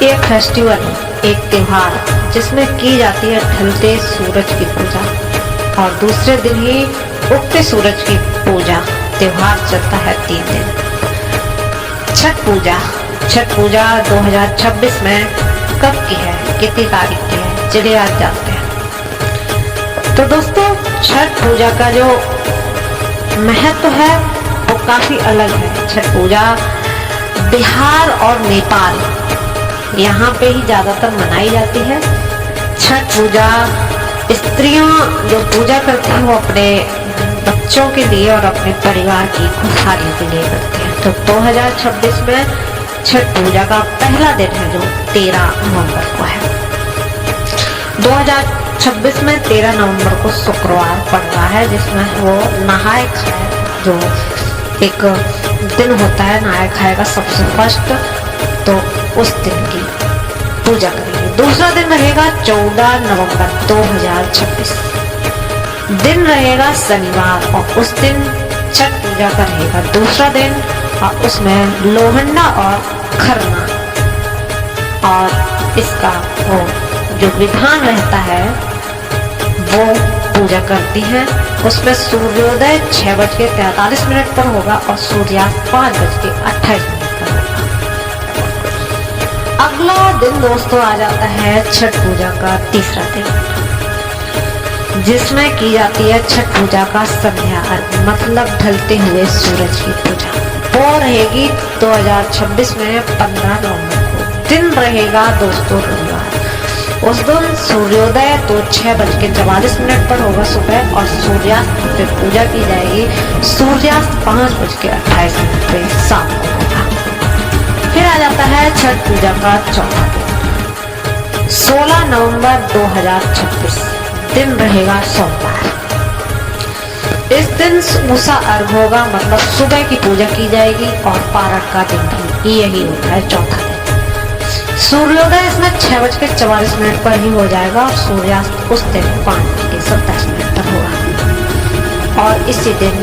ये फेस्टिवल, एक त्योहार जिसमें की जाती है ढलते सूरज की पूजा और दूसरे दिन ही उगते सूरज की पूजा। त्योहार चलता है 3 दिन। छठ पूजा। छठ पूजा 2026 में कब की है, कितनी तारीख की है, चलिए आज जानते हैं। तो दोस्तों, छठ पूजा का जो महत्व है वो काफी अलग है। छठ पूजा बिहार और नेपाल यहाँ पे ही ज्यादातर मनाई जाती है। छठ पूजा स्त्रियां जो पूजा करती हैं वो अपने बच्चों के लिए और अपने परिवार की खुशहाली के लिए करते हैं। तो 2026 में छठ पूजा का पहला दिन है जो 13 नवंबर को है। 2026 में 13 नवंबर को शुक्रवार पड़ रहा है, जिसमें वो नहाए खाए जो एक दिन होता है, नहाए खाए का सबसे फर्स्ट, तो उस दिन की पूजा करेंगे। दूसरा दिन रहेगा 14 नवंबर 2026, दिन रहेगा शनिवार और उस दिन छठ पूजा का रहेगा दूसरा दिन और उसमें लोहंडा और खरना और इसका वो जो विधान रहता है वो पूजा करती हैं। उसमें सूर्योदय 6:43 पर होगा और सूर्यास्त 5:28 पर होगा। अगला दिन दोस्तों आ जाता है छठ पूजा का तीसरा दिन, जिसमें की जाती है छठ पूजा का संध्या अर्घ्य, मतलब ढलते हुए सूरज की पूजा। वो रहेगी 2026 में 15 नवंबर को। दिन रहेगा दोस्तों रविवार। उस दिन सूर्योदय तो 6:44 पर होगा सुबह और सूर्यास्त पे पूजा की जाएगी। सूर्यास्त 5:28 पे शाम को होगा। फिर आ जाता है छठ पूजा का चौथा दिन, 16 नवंबर 2026, दिन रहेगा सोमवार। इस दिन उषा अर्घ होगा, मतलब सुबह की पूजा की जाएगी और पारण का दिन भी यही होता है चौथा दिन। सूर्योदय इसमें 6:44 पर ही हो जाएगा और सूर्यास्त उस दिन 5:27 पर होगा और इसी दिन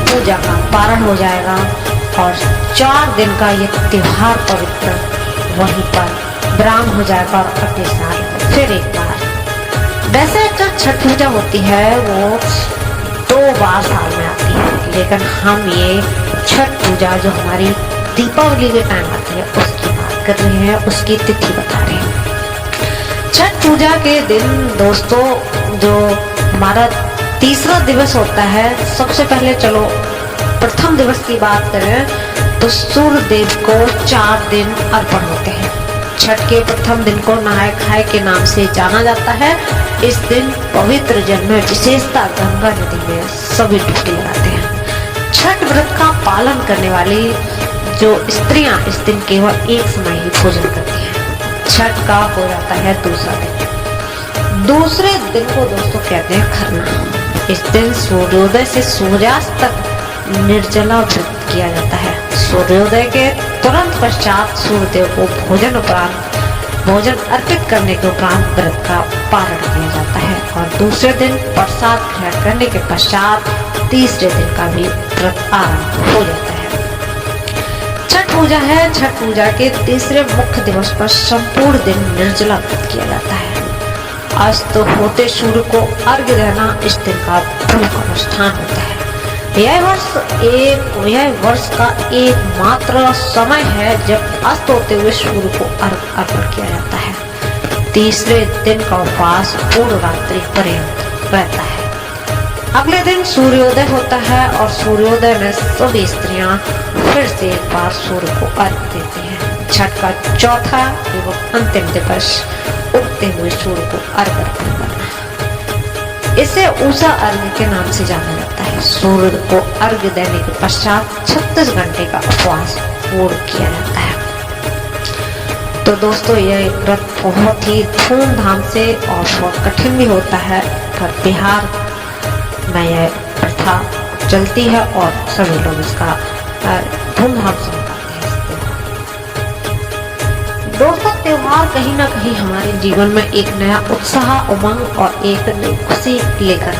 पूजा का पारण हो जाएगा और 4 दिन का ये त्योहार पवित्र वहीं पर विराम हो जाएगा और अगले साल फिर एक बार। वैसे जो छठ पूजा होती है वो 2 बार साल में आती है, लेकिन हम ये छठ पूजा जो हमारी दीपावली के टाइम आती है उसकी बात कर रहे हैं, उसकी तिथि बता रहे हैं। छठ पूजा के दिन दोस्तों जो हमारा तीसरा दिवस होता है, सबसे पहले चलो प्रथम दिवस की बात करें तो सूर्य देव को 4 दिन अर्पण होते हैं। छठ के प्रथम दिन को नहाए खाए के नाम से जाना जाता है। इस दिन पवित्र जल में, विशेषता गंगा नदी में सभी डुबकी लगाते हैं। छठ व्रत का पालन करने वाली जो स्त्रियां इस दिन केवल एक समय ही भोजन करती हैं। छठ का हो जाता है दूसरा दिन। दूसरे दिन को दोस्तों कहते हैं खरना। इस दिन सूर्योदय से सूर्यास्त तक निर्जला व्रत किया जाता है। सूर्योदय के तुरंत पश्चात सूर्यदेव को भोजन अर्पित करने के उपरांत व्रत का पारण किया जाता है और दूसरे दिन प्रसाद ग्रहण करने के पश्चात तीसरे दिन का भी व्रत आरंभ हो जाता है। छठ पूजा है। छठ पूजा के तीसरे मुख्य दिवस पर संपूर्ण दिन निर्जला व्रत किया जाता है। अस्त होते सूर्य को अर्घ्य देना इस दिन का प्रमुख अनुष्ठान होता है। यह वर्ष का एकमात्र समय है जब अस्त होते हुए सूर्य को अर्पण किया जाता है। तीसरे दिन का उपवास पूर्ण रात्रि पर्यंत रहता है। अगले दिन सूर्योदय होता है और सूर्योदय में सभी स्त्रियां फिर से एक बार सूर्य को अर्घ्य देती हैं। छठ का चौथा एवं अंतिम दिवस उगते हुए सूर्य को अर्घ्य अर्पण करना, इसे उषा अर्घ्य के नाम से जाना जाता है। सूर्य को अर्घ्य देने के पश्चात 36 घंटे का उपवास पूर्ण किया जाता है। तो दोस्तों यह व्रत बहुत ही धूमधाम से और बहुत कठिन भी होता है, पर बिहार में यह प्रथा चलती है और सभी लोग इसका धूमधाम से मनाते हैं। दोस्तों त्योहार कहीं ना कहीं हमारे जीवन में एक नया उत्साह, उमंग और एक नई खुशी लेकर